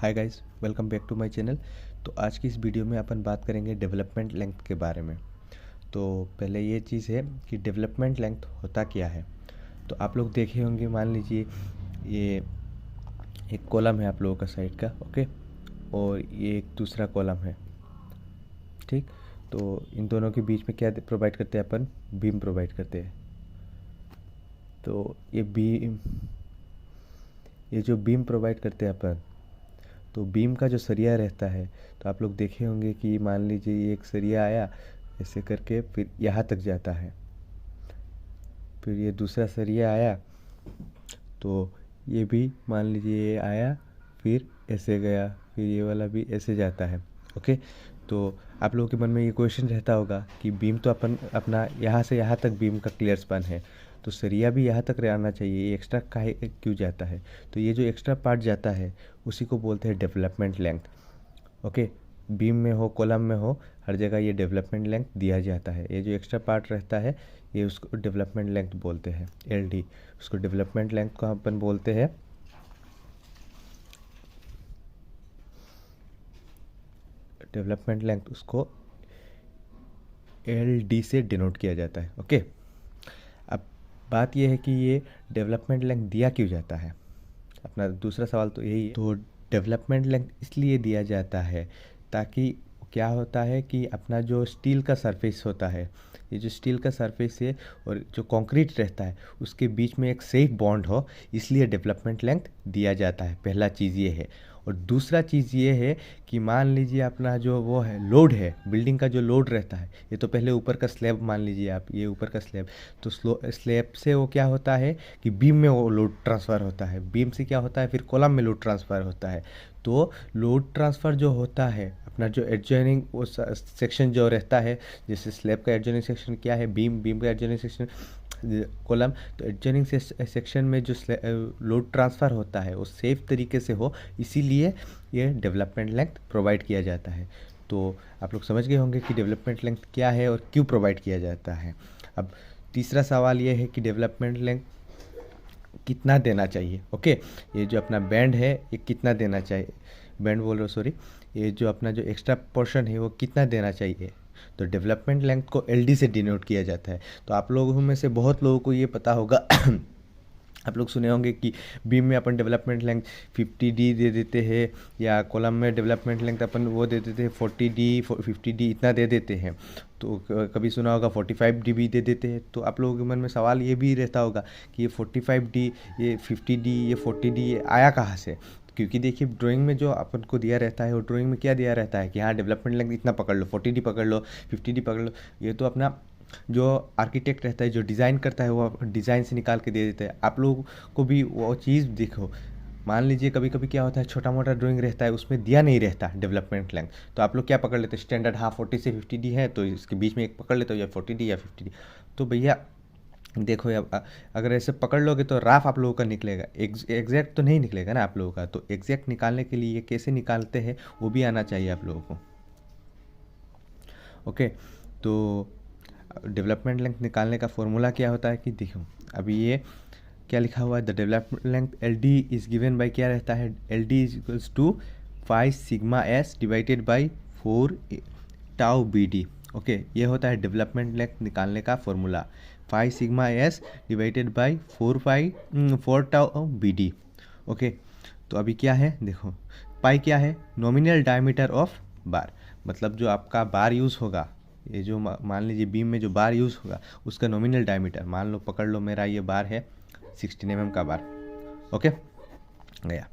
Hi guys, welcome back to my channel. तो आज की इस वीडियो में अपन बात करेंगे डेवलपमेंट लेंथ के बारे में। तो पहले ये चीज़ है कि डेवलपमेंट लेंथ होता क्या है। तो आप लोग देखे होंगे, मान लीजिए ये एक कॉलम है आप लोगों का साइड का, ओके, और ये एक दूसरा कॉलम है, ठीक। तो इन दोनों के बीच में क्या प्रोवाइड करते हैं अपन? बीम प्रोवाइड करते हैं। तो ये जो बीम प्रोवाइड करते हैं अपन, तो बीम का जो सरिया रहता है, तो आप लोग देखे होंगे कि मान लीजिए ये एक सरिया आया ऐसे करके, फिर यहाँ तक जाता है, फिर ये दूसरा सरिया आया, तो ये भी मान लीजिए ये आया, फिर ऐसे गया, फिर ये वाला भी ऐसे जाता है, ओके। तो आप लोगों के मन में ये क्वेश्चन रहता होगा कि बीम तो अपन अपना यहाँ से यहाँ तक बीम का क्लियर स्पैन है, तो सरिया भी यहाँ तक रहना चाहिए, ये एक्स्ट्रा काहे क्यों जाता है? तो ये जो एक्स्ट्रा पार्ट जाता है उसी को बोलते हैं डेवलपमेंट लेंथ, ओके। बीम में हो, कॉलम में हो, हर जगह ये डेवलपमेंट लेंथ दिया जाता है। ये जो एक्स्ट्रा पार्ट रहता है ये उसको डेवलपमेंट लेंथ बोलते हैं, एलडी। उसको डेवलपमेंट लेंथ को अपन बोलते हैं डेवलपमेंट लेंथ, उसको एलडी से डिनोट किया जाता है, ओके। अब बात यह है कि ये डेवलपमेंट लेंथ दिया क्यों जाता है? अपना दूसरा सवाल तो यही है। तो डेवलपमेंट लेंथ इसलिए दिया जाता है ताकि क्या होता है कि अपना जो स्टील का सरफेस होता है, ये जो स्टील का सरफेस है और जो कंक्रीट रहता है उसके बीच में एक सेफ बॉन्ड हो, इसलिए डेवलपमेंट लेंथ दिया जाता है। पहला चीज़ ये है। और दूसरा चीज़ ये है कि मान लीजिए अपना जो वो है लोड है, बिल्डिंग का जो लोड रहता है, ये तो पहले ऊपर का स्लैब मान लीजिए आप, ये ऊपर का स्लैब, तो स्लैब से वो क्या होता है कि बीम में वो लोड ट्रांसफ़र होता है, बीम से क्या होता है फिर कॉलम में लोड ट्रांसफ़र होता है। तो लोड ट्रांसफ़र जो होता है, अपना जो एडजॉइनिंग वो सेक्शन जो रहता है, जैसे स्लैब का एडजॉइनिंग सेक्शन क्या है, बीम का एडजॉइनिंग सेक्शन कॉलम, तो एडजॉइनिंग सेक्शन में जो लोड ट्रांसफ़र होता है वो सेफ तरीके से हो, इसीलिए ये डेवलपमेंट लेंथ प्रोवाइड किया जाता है। तो आप लोग समझ गए होंगे कि डेवलपमेंट लेंथ क्या है और क्यों प्रोवाइड किया जाता है। अब तीसरा सवाल ये है कि डेवलपमेंट लेंथ कितना देना चाहिए, ओके। ये जो अपना बैंड है ये कितना देना चाहिए, बैंड बोल रहा हूँ सॉरी, ये जो अपना जो एक्स्ट्रा पोर्शन है वो कितना देना चाहिए? तो डेवलपमेंट लेंथ को एलडी से डिनोट किया जाता है। तो आप लोगों में से बहुत लोगों को ये पता होगा आप लोग सुने होंगे कि बीम में अपन डेवलपमेंट लेंथ 50D दे देते हैं, या कॉलम में डेवलपमेंट लेंथ अपन वो दे देते हैं 40D 50D इतना दे देते हैं। तो कभी सुना होगा 45D भी दे देते हैं। तो आप लोगों के मन में सवाल ये भी रहता होगा कि ये 45D, ये 50D, ये 40D ये आया कहाँ से? क्योंकि देखिए ड्राइंग में जो अपन को दिया रहता है, वो ड्राइंग में क्या दिया रहता है कि हाँ डेवलपमेंट लेंथ इतना पकड़ लो, 40D पकड़ लो, 50D पकड़ लो। ये तो अपना जो आर्किटेक्ट रहता है, जो डिज़ाइन करता है, वो डिज़ाइन से निकाल के दे देता है। आप लोग को भी वो चीज़ देखो, मान लीजिए कभी कभी क्या होता है, छोटा मोटा ड्राइंग रहता है उसमें दिया नहीं रहता डेवलपमेंट लेंथ, तो आप लोग क्या पकड़ लेते हैं स्टैंडर्ड, हाँ 40 से 50D है तो इसके बीच में एक पकड़ लेते हो, या 40D या 50D। तो भैया देखो यार, अगर ऐसे पकड़ लोगे तो राफ आप लोगों का निकलेगा, एग्जैक्ट तो नहीं निकलेगा ना आप लोगों का। तो एग्जैक्ट निकालने के लिए कैसे निकालते हैं वो भी आना चाहिए आप लोगों को, ओके। तो डेवलपमेंट लेंथ निकालने का फॉर्मूला क्या होता है कि देखो अभी ये क्या लिखा हुआ है, the development length L D is given by, क्या रहता है, L D is equals to 5 sigma S divided by 4 tau B D, okay. ये होता है डेवलपमेंट लेंथ निकालने का formula, 5 sigma S divided by 4 tau B D, okay. तो अभी क्या है देखो, पाई क्या है, नॉमिनल डायमीटर ऑफ बार, मतलब जो आपका बार यूज़ होगा, ये जो मान लीजिए बीम में जो बार यूज़ होगा उसका नॉमिनल डायमीटर, मान लो पकड़ लो मेरा ये बार है 16 mm का बार, ओके गया।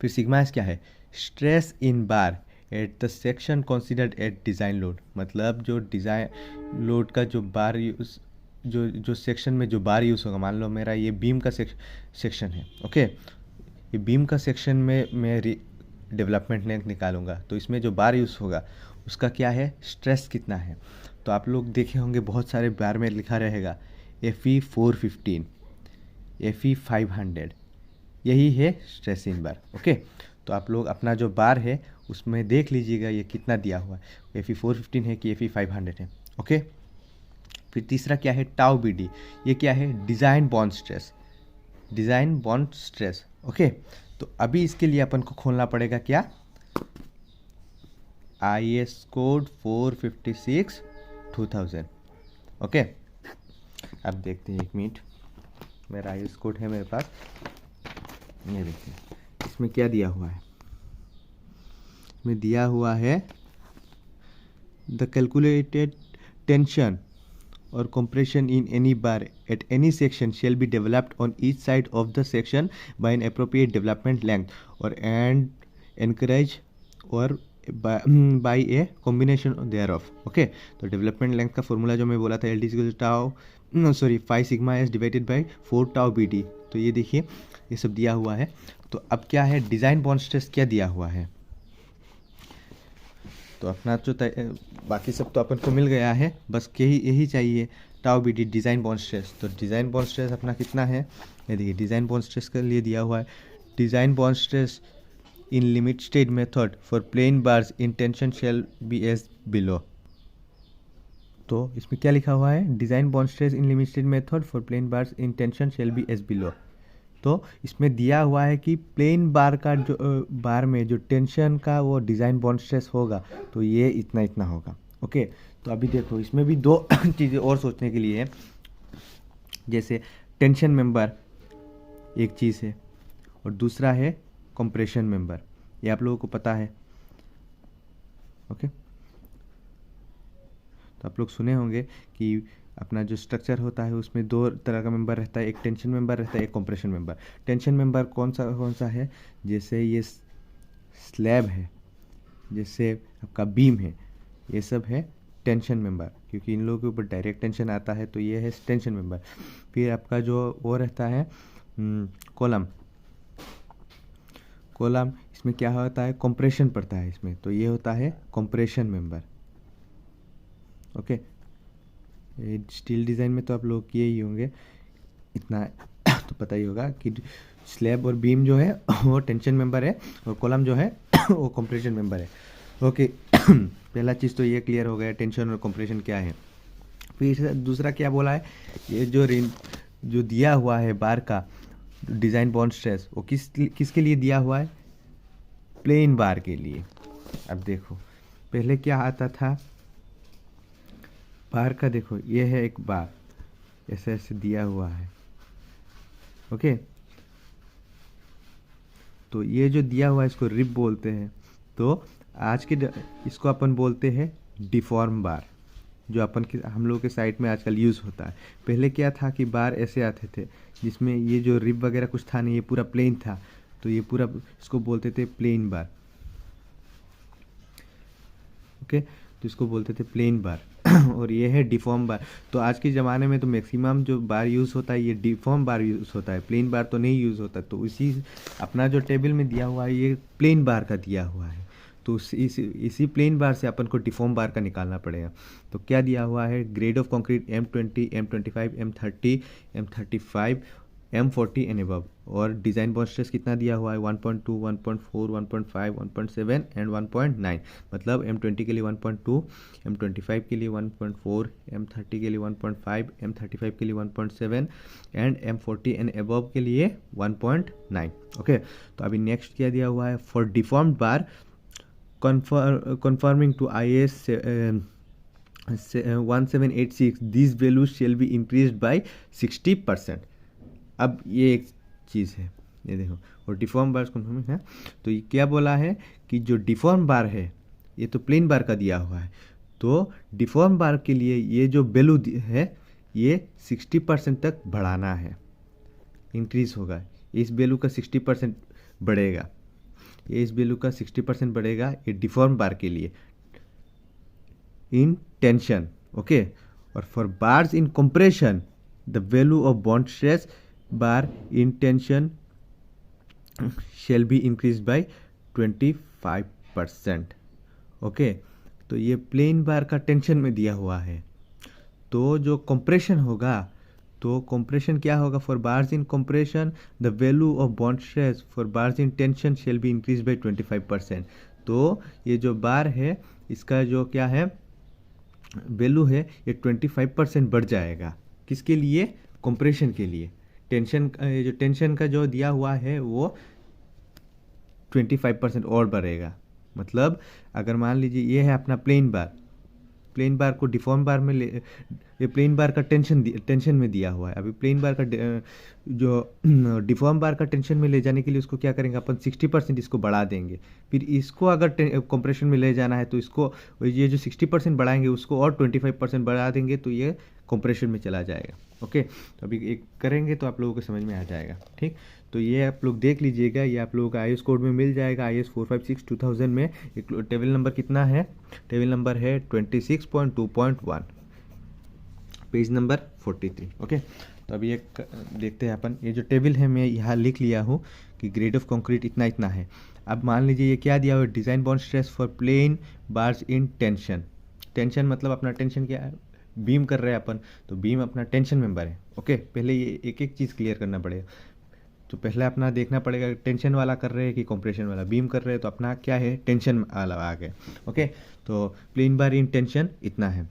फिर सिग्मा एस क्या है, stress in bar at the section considered at design load, मतलब जो डिज़ाइन लोड का जो बार यूज़, जो सेक्शन में जो बार यूज़ होगा, मान लो मेरा ये बीम का सेक्शन है, ओके। ये बीम का सेक्शन में मैं डेवलपमेंट लेंथ निकालूंगा, तो इसमें जो बार यूज़ होगा उसका क्या है, स्ट्रेस कितना है। तो आप लोग देखे होंगे बहुत सारे बार में लिखा रहेगा FE 415, FE 500, यही है स्ट्रेस इन बार, ओके। तो आप लोग अपना जो बार है उसमें देख लीजिएगा ये कितना दिया हुआ है, FE 415 है कि FE 500 है, ओके। फिर तीसरा क्या है, टाउ BD, ये क्या है, design bond stress, design bond stress, okay. तो अभी इसके लिए अपन को खोलना पड़ेगा क्या, IS कोड 456 2000। ओके, अब देखते हैं, 1 मिनट, मेरा IS कोड है मेरे पास, ये देखते हैं इसमें क्या दिया हुआ है। इसमें दिया हुआ है the calculated tension or compression in any bar at any section shall be developed on each side of the section by an appropriate development length or and encourage or by a combination thereof। Okay, तो development length का formula जो मैं बोला था, L D equal tau, sorry 5 sigma S divided by 4 tau B D. तो ये देखिए ये सब दिया हुआ है। तो अब क्या है, डिज़ाइन बॉन्ड स्ट्रेस क्या दिया हुआ है, तो अपना जो बाकी सब तो अपन को मिल गया है, बस यही चाहिए, tau B D design bond stress. तो डिज़ाइन बॉन्ड स्ट्रेस अपना कितना है, ये देखिए डिज़ाइन बॉन्ड स्ट्रेस के लिए दिया हुआ है, design bond stress in limit state method for plain bars in tension shall be as below. तो इसमें क्या लिखा हुआ है, design bond stress in limit state method for plain bars in tension shall be as below. तो इसमें दिया हुआ है कि प्लेन बार का जो बार में जो टेंशन का वो डिज़ाइन बॉन्ड स्ट्रेस होगा, तो ये इतना इतना होगा। ओके, तो अभी देखो इसमें भी 2 चीज़ें और सोचने के लिए है, जैसे टेंशन मेंबर एक चीज़ है और दूसरा है कंप्रेशन मेंबर, ये आप लोगों को पता है। ओके, तो आप लोग सुने होंगे कि अपना जो स्ट्रक्चर होता है उसमें 2 तरह का मेंबर रहता है, एक टेंशन मेंबर रहता है, एक कंप्रेशन मेंबर। टेंशन मेंबर कौन सा है, जैसे ये स्लैब है, जैसे आपका बीम है, ये सब है टेंशन मेंबर, क्योंकि इन लोगों के ऊपर डायरेक्ट टेंशन आता है, तो ये है टेंशन मेंबर। फिर आपका जो वो रहता है कॉलम, इसमें क्या होता है, कंप्रेशन पड़ता है इसमें, तो ये होता है compression member. Okay, steel design में तो आप लोग किए ही होंगे, इतना तो पता ही होगा कि स्लैब और बीम जो है वो टेंशन मेंबर है और कॉलम जो है वो कंप्रेशन मेंबर है। ओके, पहला चीज़ तो ये क्लियर हो गया, टेंशन और कंप्रेशन क्या है। फिर दूसरा क्या बोला है, ये जो दिया हुआ है बार का डिज़ाइन बॉन्ड स्ट्रेस, वो किसके लिए दिया हुआ है, प्लेन बार के लिए। अब देखो पहले क्या आता था बार का, देखो ये है एक बार, ऐसे ऐसे दिया हुआ है। ओके, तो ये जो दिया हुआ है इसको रिब बोलते हैं। तो आज के इसको अपन बोलते हैं डिफॉर्म बार, जो हम लोग के साइड में आजकल यूज़ होता है। पहले क्या था कि बार ऐसे आते थे जिसमें ये जो रिब वगैरह कुछ था नहीं, ये पूरा प्लेन था, तो ये पूरा इसको बोलते थे प्लेन बार। ओके, तो इसको बोलते थे प्लेन बार और ये है डिफॉर्म बार। तो आज के ज़माने में तो मैक्सिमम जो बार यूज़ होता है ये डिफॉर्म बार यूज़ होता है, प्लेन बार तो नहीं यूज़ होता। तो इसी अपना जो टेबल में दिया हुआ है ये प्लेन बार का दिया हुआ है, तो इसी प्लेन बार से अपन को डिफॉर्म बार का निकालना पड़ेगा। तो क्या दिया हुआ है, grade of concrete M20, M25, M30, M35, M40 and above, और डिज़ाइन बॉन्ड स्ट्रेस कितना दिया हुआ है, 1.2, 1.4, 1.5, 1.7 एंड 1.9। मतलब M20 के लिए 1.2, M25 के लिए 1.4, M30 के लिए 1.5, M35 के लिए 1.7 एंड M40 एंड अबव के लिए 1.9। ओके, तो अभी नेक्स्ट क्या दिया हुआ है, for deformed bar conforming to IS 1786 these values shall be increased by 60%। अब ये एक चीज़ है, ये देखो, और डिफॉर्म बार कन्फर्मिंग है। तो ये क्या बोला है कि जो डिफॉर्म बार है ये तो प्लेन बार का दिया हुआ है, तो डिफॉर्म बार के लिए ये जो वैल्यू है ये 60% तक बढ़ाना है, इंक्रीज होगा, इस वैल्यू का 60% बढ़ेगा, ये इस वैल्यू का 60% बढ़ेगा ये डिफॉर्म बार के लिए इन टेंशन। ओके, और for bars in compression the value of bond stress bar in tension shall be increase by 25%। Okay, तो ये प्लेन बार का टेंशन में दिया हुआ है, तो जो कंप्रेशन होगा, तो कंप्रेशन क्या होगा, for bars in compression the value of bond stress for bars in tension shall be increase by 25%। तो ये जो बार है इसका जो क्या है वैल्यू है ये 25% बढ़ जाएगा, किसके लिए, कंप्रेशन के लिए। टेंशन जो टेंशन का जो दिया हुआ है वो 25% और बढ़ेगा। मतलब अगर मान लीजिए ये है अपना प्लेन बार को डिफॉर्म बार में ये प्लेन बार का टेंशन में दिया हुआ है। अभी प्लेन बार का जो डिफॉर्म बार का टेंशन में ले जाने के लिए उसको क्या करेंगे अपन 60% इसको बढ़ा देंगे। फिर इसको अगर कंप्रेशन में ले जाना है तो इसको ये जो 60% बढ़ाएंगे उसको और 25% बढ़ा देंगे तो ये कंप्रेशन में चला जाएगा। ओके, तो अभी एक करेंगे तो आप लोगों को समझ में आ जाएगा। ठीक, तो ये आप लोग देख लीजिएगा, ये आप लोगों का IS कोड में मिल जाएगा। IS 456/2000 में एक टेबल नंबर कितना है? टेबल नंबर है 26.2.1, पेज नंबर 43। ओके, तो अभी एक देखते हैं अपन। ये जो टेबल है मैं यहाँ लिख लिया हूँ कि ग्रेड ऑफ कंक्रीट इतना इतना है। अब मान लीजिए ये क्या दिया हुआ है? Design bond stress for plain bars in tension. Tension मतलब अपना टेंशन क्या है? बीम कर रहे हैं अपन, तो बीम अपना टेंशन मेंबर है। ओके, पहले ये एक एक चीज़ क्लियर करना पड़ेगा। तो पहले अपना देखना पड़ेगा टेंशन वाला कर रहे हैं कि कंप्रेशन वाला। बीम कर रहे हैं तो अपना क्या है? टेंशन वाला आ गया। ओके, तो प्लेन बार इन टेंशन इतना है।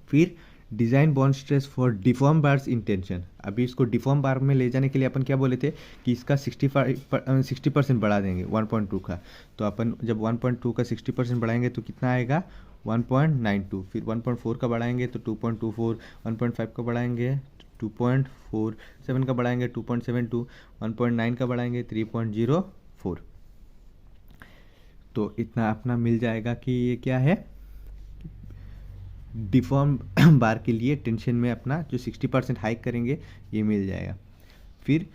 फिर design bond stress for deform bars in tension. अभी इसको डिफॉर्म बार में ले जाने के लिए अपन क्या बोले थे कि इसका 60% बढ़ा देंगे 1.2 का। तो अपन जब 1.2 का 60% बढ़ाएंगे तो कितना आएगा? 1.92। फिर 1.4 का बढ़ाएंगे तो 2.24, 1.5 का बढ़ाएंगे 2.47 का बढ़ाएंगे 2.72, 1.9 का बढ़ाएंगे 3.04। तो इतना अपना मिल जाएगा कि ये क्या है? डिफॉर्म बार के लिए टेंशन में अपना जो 60% हाइक करेंगे ये मिल जाएगा। फिर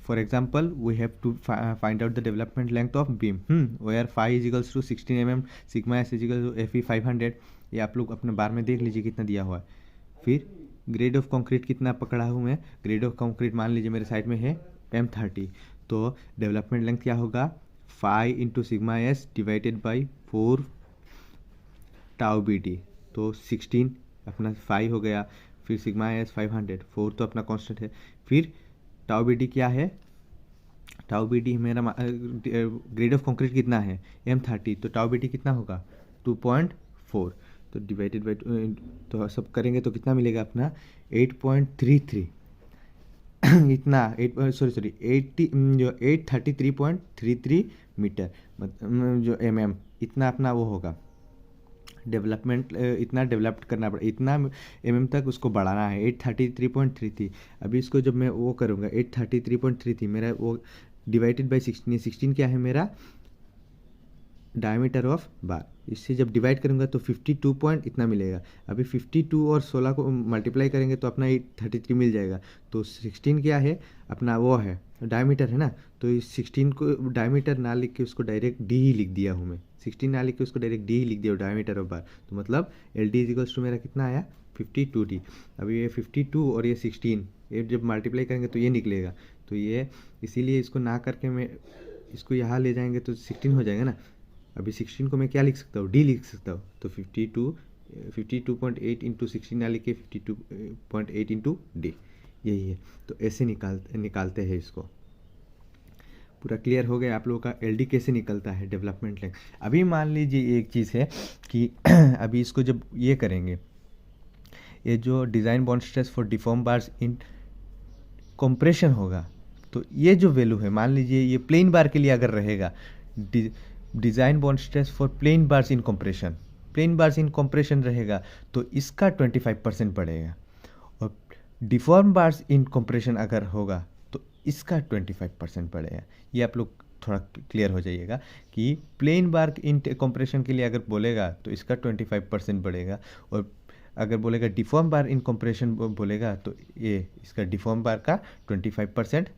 for example we have to find out the development length of beam where phi is equals to 16 mm, sigma S is equal to FE 500। ये आप लोग अपने बार में देख लीजिए कितना दिया हुआ है। फिर ग्रेड ऑफ कंक्रीट कितना पकड़ा हूँ मैं? ग्रेड ऑफ कंक्रीट मान लीजिए मेरे साइड में है M30, तो डेवलपमेंट लेंथ क्या होगा? 5 into sigma S divided by 4 tau BD, तो 16 अपना 5 हो गया। फिर सिग्मा एस 500, 4 तो अपना कांस्टेंट है। फिर टाउ BD क्या है? टाउ BD मेरा ग्रेड ऑफ कंक्रीट कितना है? M30, तो टाउ BD कितना होगा? 2.4, तो डिवाइडेड बाई तो सब करेंगे तो कितना मिलेगा अपना? 8.33 इतना 80 जो 833.33 मीटर जो MM इतना अपना वो होगा। डेवलपमेंट इतना डेवलप्ड करना पड़ा, इतना MM तक उसको बढ़ाना है 833.33। अभी इसको जब मैं वो करूँगा 833.33 मेरा वो डिवाइडेड बाई 16 क्या है मेरा? डायमीटर ऑफ बार। इससे जब डिवाइड करूँगा तो 52 पॉइंट इतना मिलेगा। अभी 52 और 16 को मल्टीप्लाई करेंगे तो अपना 833 मिल जाएगा। तो 16 क्या है? अपना वो है डायमीटर है ना, तो इस 16 को डायमीटर ना लिख के उसको डायरेक्ट D ही लिख दिया हूँ मैं। 16 ना लिख के उसको डायरेक्ट D ही लिख दिया डायमीटर ऑफ बार। तो मतलब LD इक्वल्स टू मेरा कितना आया? 52D। अभी ये 52 और ये 16 ये जब मल्टीप्लाई करेंगे तो ये निकलेगा। तो ये इसीलिए इसको ना करके मैं इसको यहाँ ले जाएंगे तो 16 हो जाएगा ना। अभी 16 को मैं क्या लिख सकता हूँ? D लिख सकता हूँ। तो 52.8 इंटू 16 ना लिख के 52.8 इंटू D, यही है। तो ऐसे निकालते हैं इसको। पूरा क्लियर हो गया आप लोगों का LD कैसे निकलता है डेवलपमेंट लेंथ। अभी मान लीजिए एक चीज़ है कि अभी इसको जब ये करेंगे, ये जो design bond stress for deform bars in compression होगा, तो ये जो वैल्यू है मान लीजिए ये प्लेन बार के लिए अगर रहेगा, design bond stress for plain bars in compression, plain bars in compression रहेगा तो इसका 25% बढ़ेगा। और डिफॉर्म बार्स इन कंप्रेशन अगर होगा तो इसका 25% बढ़ेगा। ये आप लोग थोड़ा क्लियर हो जाइएगा कि प्लेन बार इन कंप्रेशन के लिए अगर बोलेगा तो इसका 25% बढ़ेगा, और अगर बोलेगा डिफॉर्म बार इन कंप्रेशन बोलेगा तो ये इसका डिफॉर्म बार का 25%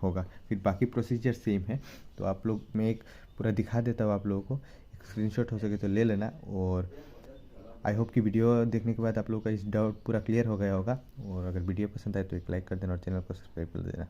होगा। फिर बाकी प्रोसीजर सेम है। तो आप लोग मैं एक पूरा दिखा देता हूँ आप लोगों को, एक स्क्रीनशॉट हो सके तो ले लेना। और आई होप कि वीडियो देखने के बाद आप लोगों का इस डाउट पूरा क्लियर हो गया होगा। और अगर वीडियो पसंद आए तो एक लाइक कर देना और चैनल को सब्सक्राइब कर देना।